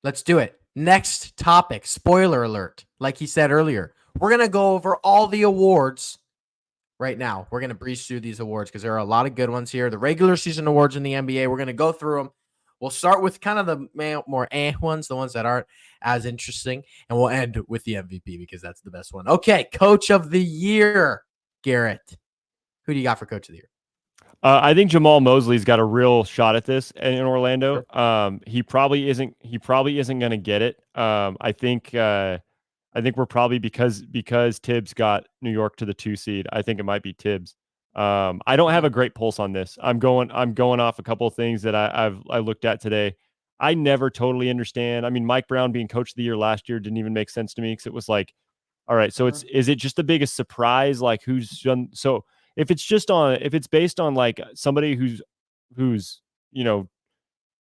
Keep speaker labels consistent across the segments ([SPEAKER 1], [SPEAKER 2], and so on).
[SPEAKER 1] Let's do it. Next topic, spoiler alert. Like he said earlier, we're going to go over all the awards right now. We're going to breeze through these awards because there are a lot of good ones here. The regular season awards in the NBA, we're going to go through them. We'll start with kind of the more ones, the ones that aren't as interesting, and we'll end with the MVP because that's the best one. Okay, Coach of the Year, Garrett. Who do you got for Coach of the Year?
[SPEAKER 2] I think Jamal Mosley's got a real shot at this in Orlando.
[SPEAKER 1] Sure.
[SPEAKER 2] He probably isn't. He probably isn't going to get it. I think. I think we're probably because Tibbs got New York to the 2 seed. I think it might be Tibbs. I don't have a great pulse on this. I'm going off a couple of things that I looked at today. I never totally understand. I mean, Mike Brown being Coach of the Year last year didn't even make sense to me because it was like, all right, so is it just the biggest surprise? Like who's done so? If it's based on like somebody who's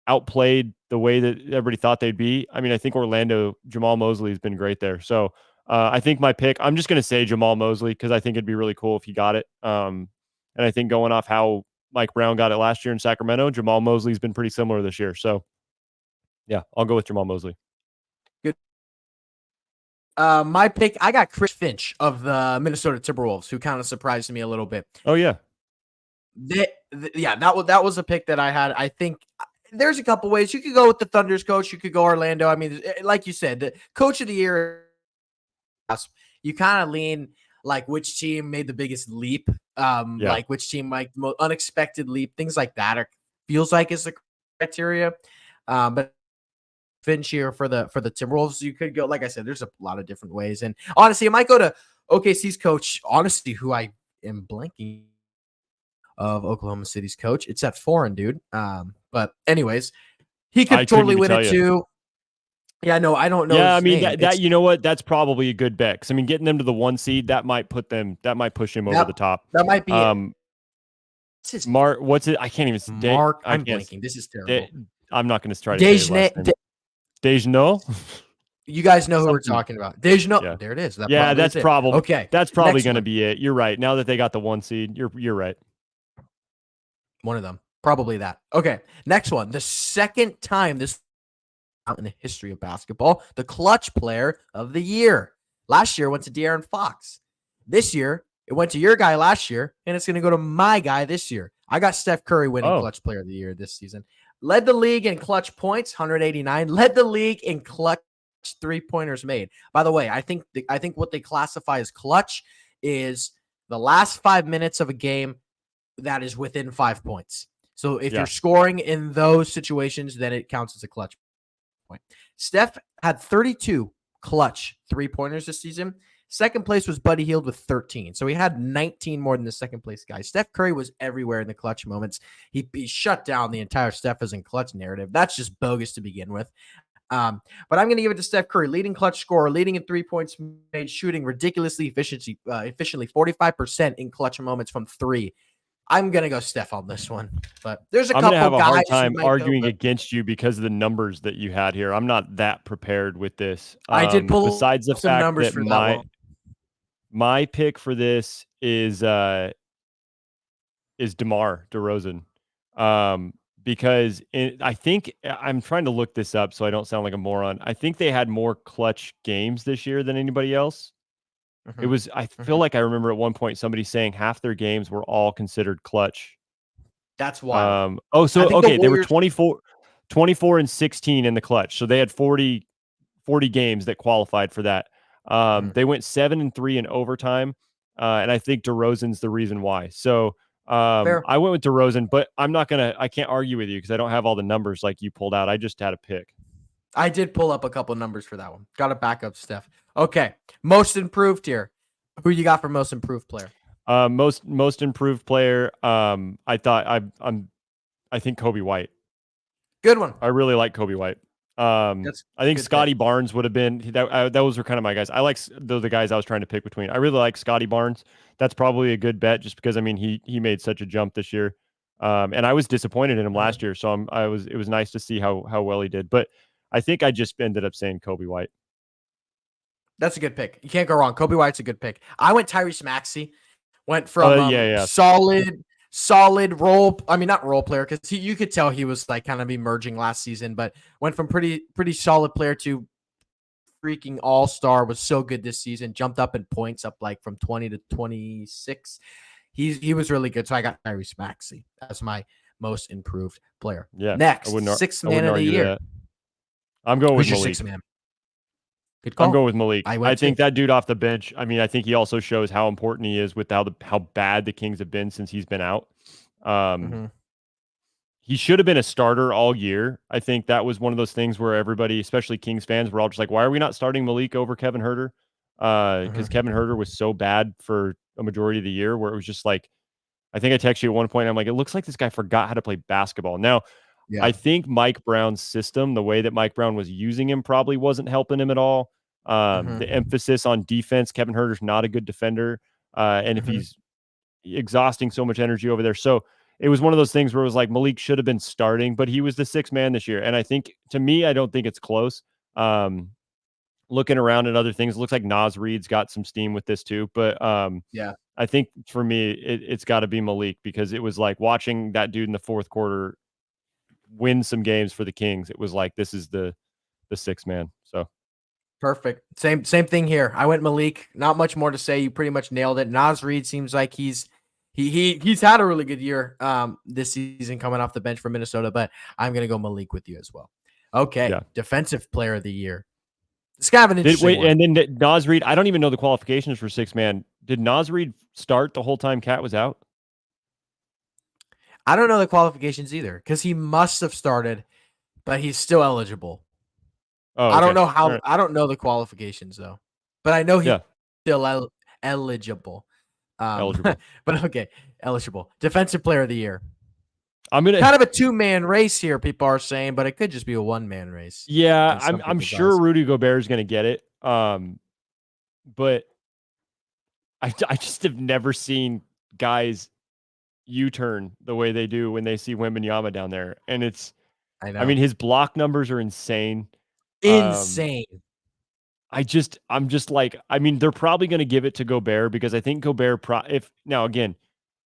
[SPEAKER 2] outplayed the way that everybody thought they'd be. I mean, I think Orlando, Jamal Mosley has been great there. So I think my pick, I'm just going to say Jamal Mosley because I think it'd be really cool if he got it. And I think going off how Mike Brown got it last year in Sacramento, Jamal Mosley's been pretty similar this year. So yeah, I'll go with Jamal Mosley.
[SPEAKER 1] Good. My pick, I got Chris Finch of the Minnesota Timberwolves, who kind of surprised me a little bit.
[SPEAKER 2] Oh yeah.
[SPEAKER 1] That was a pick that I had. I think there's a couple ways you could go with the Thunder's coach. You could go Orlando. I mean, like you said, the Coach of the Year, you kind of lean like which team made the biggest leap, like which team like the most unexpected leap, things like that. Feels like is the criteria, but Finch here for the Timberwolves. You could go, like I said, there's a lot of different ways, and honestly, I might go to OKC's coach. Honestly, who I am blanking of Oklahoma City's coach. It's that foreign dude. But anyways, he could totally win it too. Yeah, no, I don't know.
[SPEAKER 2] Yeah, I mean that you know what? That's probably a good bet. 'Cause I mean, getting them to the 1 seed that might push him over the top.
[SPEAKER 1] That might be
[SPEAKER 2] it. Mark, what's it? I can't even.
[SPEAKER 1] Mark, I'm blanking. This is terrible.
[SPEAKER 2] I'm not going to try to say it. Dejanot.
[SPEAKER 1] You guys know who we're talking about. Dejanot.
[SPEAKER 2] Yeah.
[SPEAKER 1] There it is.
[SPEAKER 2] That's probably
[SPEAKER 1] okay.
[SPEAKER 2] That's probably going to be it. You're right. Now that they got the 1 seed, you're right.
[SPEAKER 1] One of them. Probably that. Okay. Next one. The second time this out in the history of basketball, the clutch player of the year. Last year went to De'Aaron Fox. This year, it went to your guy last year, and it's going to go to my guy this year. I got Steph Curry winning clutch player of the year this season. Led the league in clutch points, 189. Led the league in clutch 3-pointers made. By the way, I think what they classify as clutch is the last 5 minutes of a game that is within 5 points. So if you're scoring in those situations, then it counts as a clutch point. Steph had 32 clutch 3-pointers this season. Second place was Buddy Hield with 13. So he had 19 more than the second place guy. Steph Curry was everywhere in the clutch moments. He shut down the entire Steph is in clutch narrative. That's just bogus to begin with. But I'm going to give it to Steph Curry, leading clutch scorer, leading in 3 points made, shooting ridiculously efficiently, 45% in clutch moments from 3. I'm going to go Steph on this one, but there's a couple guys. I'm going to have a hard
[SPEAKER 2] time arguing against you because of the numbers that you had here. I'm not that prepared with this.
[SPEAKER 1] I did pull
[SPEAKER 2] besides the
[SPEAKER 1] some
[SPEAKER 2] fact
[SPEAKER 1] numbers
[SPEAKER 2] that
[SPEAKER 1] for that
[SPEAKER 2] my pick for this is DeMar DeRozan. Because I think I'm trying to look this up so I don't sound like a moron. I think they had more clutch games this year than anybody else. It was, I feel like I remember at one point somebody saying half their games were all considered clutch.
[SPEAKER 1] That's wild.
[SPEAKER 2] They were 24 and 16 in the clutch. So they had 40 games that qualified for that. They went 7-3 in overtime. And I think DeRozan's the reason why. So I went with DeRozan, but I can't argue with you because I don't have all the numbers like you pulled out. I just had a pick.
[SPEAKER 1] I did pull up a couple numbers for that one. Got to back up, Steph. Okay. Most improved here. Who you got for most improved player?
[SPEAKER 2] Most improved player. I think Kobe White.
[SPEAKER 1] Good one.
[SPEAKER 2] I really like Kobe White. I think Scotty Barnes would have been those were kind of my guys. I like the guys I was trying to pick between. I really like Scotty Barnes. That's probably a good bet just because I mean he made such a jump this year. And I was disappointed in him last year, so it was nice to see how well he did. But I think I just ended up saying Kobe White.
[SPEAKER 1] That's a good pick. You can't go wrong. Kobe White's a good pick. I went Tyrese Maxey. Went from solid role. I mean, not role player, because you could tell he was like kind of emerging last season, but went from pretty solid player to freaking all-star. Was so good this season. Jumped up in points, up like from 20 to 26. He was really good. So I got Tyrese Maxey as my most improved player.
[SPEAKER 2] Yeah,
[SPEAKER 1] Next, sixth
[SPEAKER 2] I
[SPEAKER 1] man
[SPEAKER 2] wouldn't
[SPEAKER 1] of the
[SPEAKER 2] argue
[SPEAKER 1] year.
[SPEAKER 2] that. I'm going with
[SPEAKER 1] Who's your
[SPEAKER 2] Malik.
[SPEAKER 1] sixth man? Good
[SPEAKER 2] I'm
[SPEAKER 1] call.
[SPEAKER 2] going with Malik.
[SPEAKER 1] I
[SPEAKER 2] I
[SPEAKER 1] went too.
[SPEAKER 2] think that dude off the bench. I mean, I think he also shows how important he is with how bad the Kings have been since he's been out.
[SPEAKER 1] Mm-hmm.
[SPEAKER 2] He should have been a starter all year. I think that was one of those things where everybody, especially Kings fans, were all just like, "Why are we not starting Malik over Kevin Huerter?" Because
[SPEAKER 1] Mm-hmm.
[SPEAKER 2] Kevin Huerter was so bad for a majority of the year, where it was just like, I think I texted you at one point. I'm like, it looks like this guy forgot how to play basketball. Now, I
[SPEAKER 1] Yeah.
[SPEAKER 2] think Mike Brown's system, the way that Mike Brown was using him, probably wasn't helping him at all. The
[SPEAKER 1] Mm-hmm.
[SPEAKER 2] emphasis on defense, Kevin Herter's not a good defender, and if
[SPEAKER 1] Mm-hmm.
[SPEAKER 2] he's exhausting so much energy over there, so it was one of those things where it was like Malik should have been starting, but he was the sixth man this year, and I think to me, I don't think it's close. Um, Looking around at other things, it looks like Naz Reid's got some steam with this too, but
[SPEAKER 1] Yeah.
[SPEAKER 2] I think for me, it's got to be Malik because it was like watching that dude in the fourth quarter win some games for the Kings. It was like this is the sixth man. So
[SPEAKER 1] Perfect. Same thing here. I went Malik. Not much more to say. You pretty much nailed it. Naz Reid seems like he's had a really good year this season coming off the bench for Minnesota, but I'm gonna go Malik with you as well. Okay,
[SPEAKER 2] yeah.
[SPEAKER 1] defensive player of the year. It's kind of an interesting one.
[SPEAKER 2] And then Naz Reid, I don't even know the qualifications for six man. Did Naz Reid start the whole time Cat was out?
[SPEAKER 1] I don't know the qualifications either because he must have started, but he's still eligible.
[SPEAKER 2] Oh,
[SPEAKER 1] I don't
[SPEAKER 2] okay.
[SPEAKER 1] know
[SPEAKER 2] All
[SPEAKER 1] how.
[SPEAKER 2] right.
[SPEAKER 1] I don't know the qualifications though, but I know he's
[SPEAKER 2] Yeah.
[SPEAKER 1] still eligible.
[SPEAKER 2] Eligible.
[SPEAKER 1] But okay, eligible. Defensive player of the year.
[SPEAKER 2] I'm gonna
[SPEAKER 1] Kind of a two-man race here, people are saying, but it could just be a one-man race
[SPEAKER 2] yeah,
[SPEAKER 1] in some
[SPEAKER 2] I'm
[SPEAKER 1] people's
[SPEAKER 2] sure
[SPEAKER 1] eyes.
[SPEAKER 2] Rudy Gobert is gonna get it. But I just have never seen guys U-turn the way they do when they see Wembanyama down there. And
[SPEAKER 1] I
[SPEAKER 2] I mean,
[SPEAKER 1] know.
[SPEAKER 2] his block numbers are insane. Um,
[SPEAKER 1] Insane.
[SPEAKER 2] I'm just like, I mean, they're probably going to give it to Gobert because I think Gobert, if now again,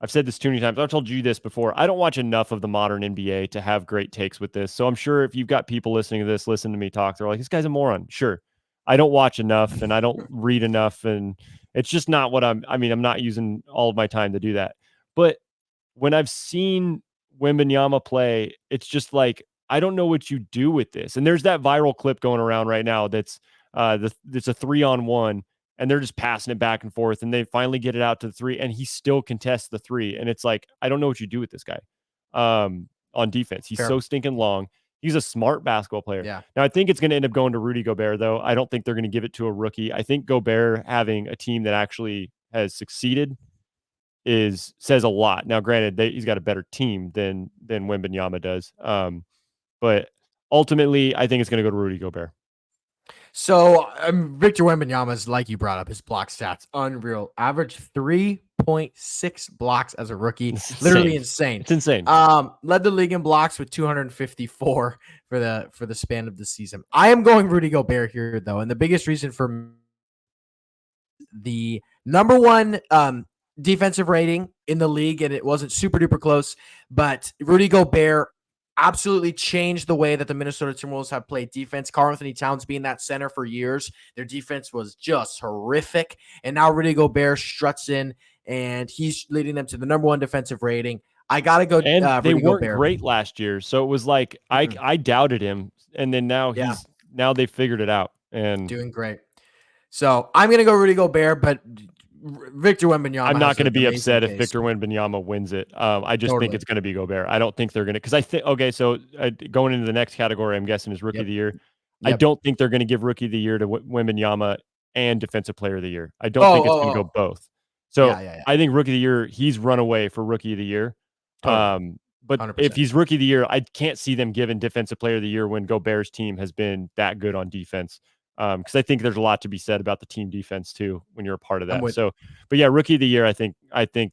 [SPEAKER 2] I've said this too many times. I've told you this before. I don't watch enough of the modern NBA to have great takes with this. So I'm sure if you've got people listening to this, listen to me talk, they're like, this guy's a moron. Sure. I don't watch enough and I don't read enough. And it's just not what I mean, I'm not using all of my time to do that. But when I've seen Wembanyama play, it's just like I don't know what you do with this. And there's that viral clip going around right now that's it's a 3-on-1 and they're just passing it back and forth and they finally get it out to the three and he still contests the three and it's like I don't know what you do with this guy on defense. He's
[SPEAKER 1] Fair.
[SPEAKER 2] so stinking long. He's a smart basketball player.
[SPEAKER 1] Yeah.
[SPEAKER 2] Now I think it's going to end up going to Rudy Gobert though. I don't think they're going to give it to a rookie. I think Gobert having a team that actually has succeeded says a lot. Now, granted, he's got a better team than Wembanyama does, but ultimately, I think it's going to go to Rudy Gobert.
[SPEAKER 1] So Victor Wembanyama's, like you brought up, his block stats unreal. Average 3.6 blocks as a rookie.
[SPEAKER 2] It's
[SPEAKER 1] Literally insane.
[SPEAKER 2] It's insane.
[SPEAKER 1] Led the league in blocks with 254 for the span of the season. I am going Rudy Gobert here though, and the biggest reason for the number one defensive rating in the league, and it wasn't super duper close, but Rudy Gobert absolutely changed the way that the Minnesota Timberwolves have played defense. Karl Anthony Towns being that center for years, their defense was just horrific, and now Rudy Gobert struts in, and he's leading them to the number one defensive rating. I gotta go.
[SPEAKER 2] And they
[SPEAKER 1] Rudy
[SPEAKER 2] weren't
[SPEAKER 1] Gobert.
[SPEAKER 2] great last year, so it was like I doubted him, and then now now they figured it out and
[SPEAKER 1] doing great. So I'm gonna go Rudy Gobert, but Victor Wembanyama.
[SPEAKER 2] I'm not going to be upset if
[SPEAKER 1] case.
[SPEAKER 2] Victor Wembanyama wins it. I just think
[SPEAKER 1] Totally.
[SPEAKER 2] it's going to be Gobert. I don't think they're going to because I think okay. So going into the next category, I'm guessing is Rookie of the Year. I don't think they're going to give Rookie of the Year to Wembanyama and Defensive Player of the Year. I don't think it's going to go both. So I think Rookie of the Year, he's run away for Rookie of the Year.
[SPEAKER 1] Totally.
[SPEAKER 2] But
[SPEAKER 1] 100%.
[SPEAKER 2] if he's Rookie of the Year, I can't see them giving Defensive Player of the Year when Gobert's team has been that good on defense. Because I think there's a lot to be said about the team defense too when you're a part of that. So, but yeah, Rookie of the Year, I think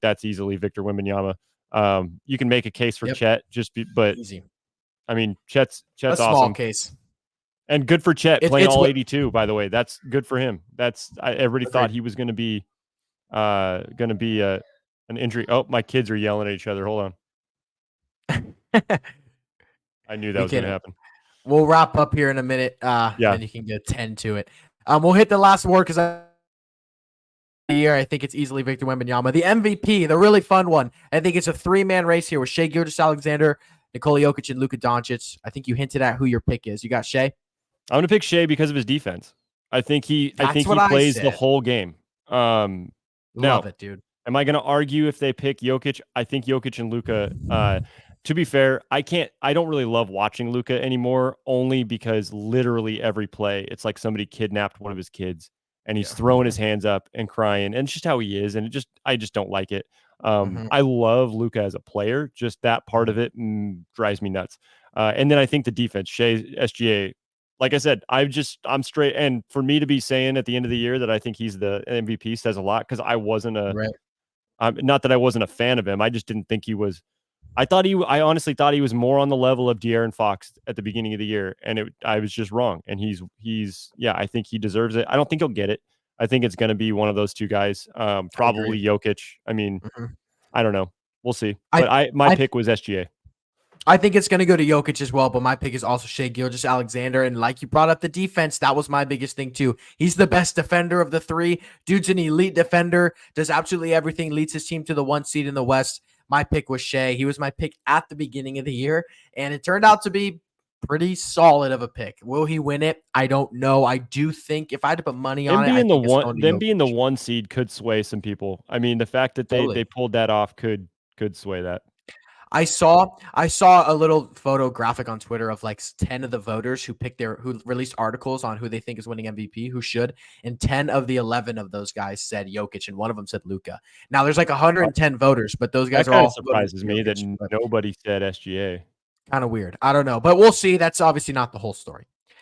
[SPEAKER 2] that's easily Victor Wembanyama. You can make a case for Chet, but
[SPEAKER 1] easy.
[SPEAKER 2] I mean, Chet's
[SPEAKER 1] a
[SPEAKER 2] awesome.
[SPEAKER 1] Small case,
[SPEAKER 2] and good for Chet playing all 82. By the way, that's good for him. Everybody thought he was going to be an injury. Oh, my kids are yelling at each other. Hold on. I knew that
[SPEAKER 1] We
[SPEAKER 2] was going
[SPEAKER 1] can
[SPEAKER 2] to happen.
[SPEAKER 1] we'll wrap up here in a minute, and
[SPEAKER 2] Yeah.
[SPEAKER 1] then you can get 10 to it. We'll hit the last word because year, I think it's easily Victor Wembanyama. The MVP, the really fun one. I think it's a 3-man race here with Shai Gilgeous-Alexander, Nikola Jokic, and Luka Doncic. I think you hinted at who your pick is. You got Shai?
[SPEAKER 2] I'm going to pick Shai because of his defense. I think he
[SPEAKER 1] That's what I
[SPEAKER 2] plays the
[SPEAKER 1] said.
[SPEAKER 2] whole game.
[SPEAKER 1] Love
[SPEAKER 2] Now,
[SPEAKER 1] it, dude.
[SPEAKER 2] am I going to argue if they pick Jokic? I think Jokic and Luka. To be fair, I don't really love watching Luka anymore, only because literally every play, it's like somebody kidnapped one of his kids and he's throwing his hands up and crying, and it's just how he is, and I just don't like it. I love Luka as a player, just that part of it drives me nuts. And then I think the defense, Shai, SGA. Like I said, I'm straight, and for me to be saying at the end of the year that I think he's the MVP says a lot because I wasn't not that I wasn't a fan of him. I just didn't think he was. I honestly thought he was more on the level of De'Aaron Fox at the beginning of the year, and I was just wrong. And yeah, I think he deserves it. I don't think he'll get it. I think it's going to be one of those two guys, probably Jokic. I mean, I don't know. We'll see. But my pick was SGA.
[SPEAKER 1] I think it's going to go to Jokic as well, but my pick is also Shai Gilgeous-Alexander. And like you brought up the defense, that was my biggest thing too. He's the best defender of the three. Dude's an elite defender, does absolutely everything, leads his team to the 1 seed in the West. My pick was Shai. He was my pick at the beginning of the year, and it turned out to be pretty solid of a pick. Will he win it? I don't know. I do think if I had to put money on it, I think it's going to
[SPEAKER 2] them being the
[SPEAKER 1] Jokic.
[SPEAKER 2] 1 seed could sway some people. I mean, the fact that they pulled that off could sway that.
[SPEAKER 1] I saw a little photo graphic on Twitter of like 10 of the voters who released articles on who they think is winning MVP, who should, and 10 of the 11 of those guys said Jokic, and one of them said Luka. Now there's like 110 voters, but those guys
[SPEAKER 2] that
[SPEAKER 1] are all
[SPEAKER 2] surprises me Jokic, that nobody said SGA.
[SPEAKER 1] Kind of weird. I don't know, but we'll see. That's obviously not the whole story.